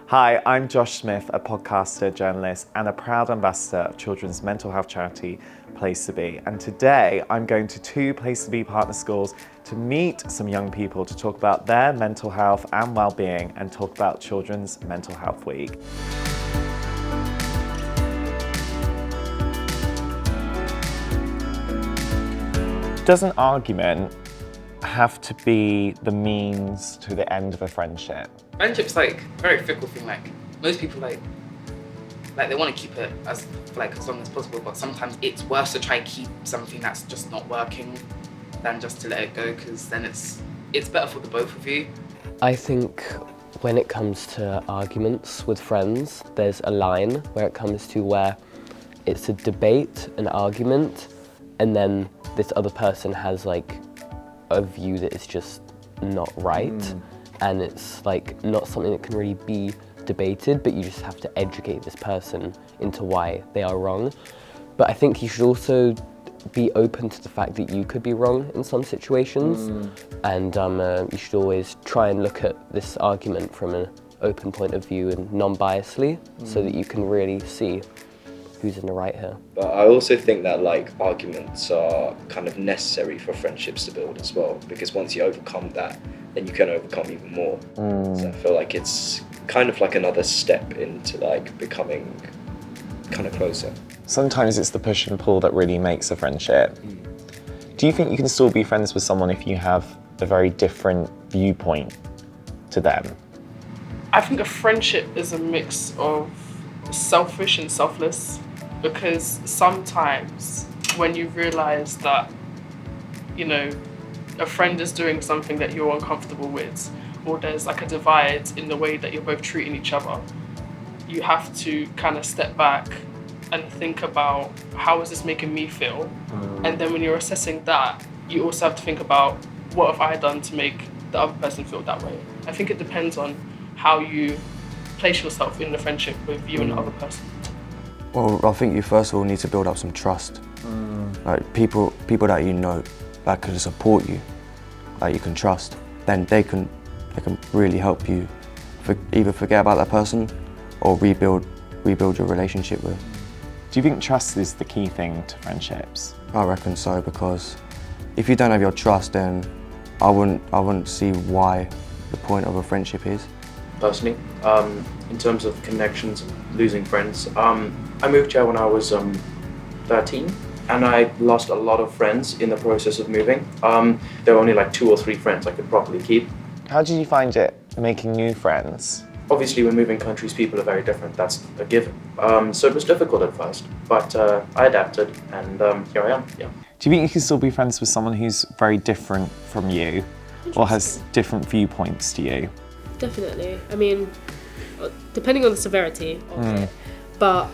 Hi, I'm Josh Smith, a podcaster, journalist, and a proud ambassador of children's mental health charity, Place2Be. And today I'm going to two Place2Be partner schools to meet some young people to talk about their mental health and well-being and talk about Children's Mental Health Week. Does an argument have to be the means to the end of a friendship? Friendship's like a very fickle thing. Like most people like they want to keep it as long as possible, but sometimes it's worse to try and keep something that's just not working than just to let it go, because then it's better for the both of you. I think when it comes to arguments with friends, there's a line where it comes to where it's a debate, an argument, and then this other person has like a view that is just not right, and it's like not something that can really be debated, but you just have to educate this person into why they are wrong. But I think you should also be open to the fact that you could be wrong in some situations, and you should always try and look at this argument from an open point of view and non-biasly, so that you can really see who's in the right here. But I also think that arguments are kind of necessary for friendships to build as well, because once you overcome that, then you can overcome even more. So I feel like it's kind of like another step into becoming kind of closer. Sometimes it's the push and pull that really makes a friendship. Do you think you can still be friends with someone if you have a very different viewpoint to them? I think a friendship is a mix of selfish and selfless, because sometimes when you realize that, a friend is doing something that you're uncomfortable with, or there's like a divide in the way that you're both treating each other, you have to kind of step back and think about, how is this making me feel? And then when you're assessing that, you also have to think about, what have I done to make the other person feel that way? I think it depends on how you place yourself in the friendship with you and the other person. Well, I think you first of all need to build up some trust. Like people that you know that can support you, that you can trust. Then they can really help you either forget about that person or rebuild your relationship with. Do you think trust is the key thing to friendships? I reckon so, because if you don't have your trust, then I wouldn't see why the point of a friendship is. Personally, in terms of connections and losing friends, I moved here when I was 13, and I lost a lot of friends in the process of moving. There were only like 2 or 3 friends I could properly keep. How did you find it making new friends? Obviously, when moving countries, people are very different. That's a given. So it was difficult at first, but I adapted, and here I am. Yeah. Do you think you can still be friends with someone who's very different from you, or has different viewpoints to you? Definitely. I mean, depending on the severity of it, but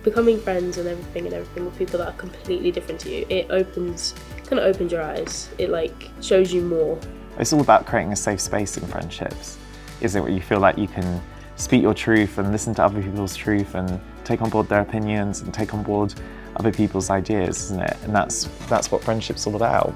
becoming friends and everything with people that are completely different to you, it kind of opens your eyes. It shows you more. It's all about creating a safe space in friendships, isn't it? Where you feel like you can speak your truth and listen to other people's truth and take on board their opinions and take on board other people's ideas, isn't it? And that's what friendship's all about.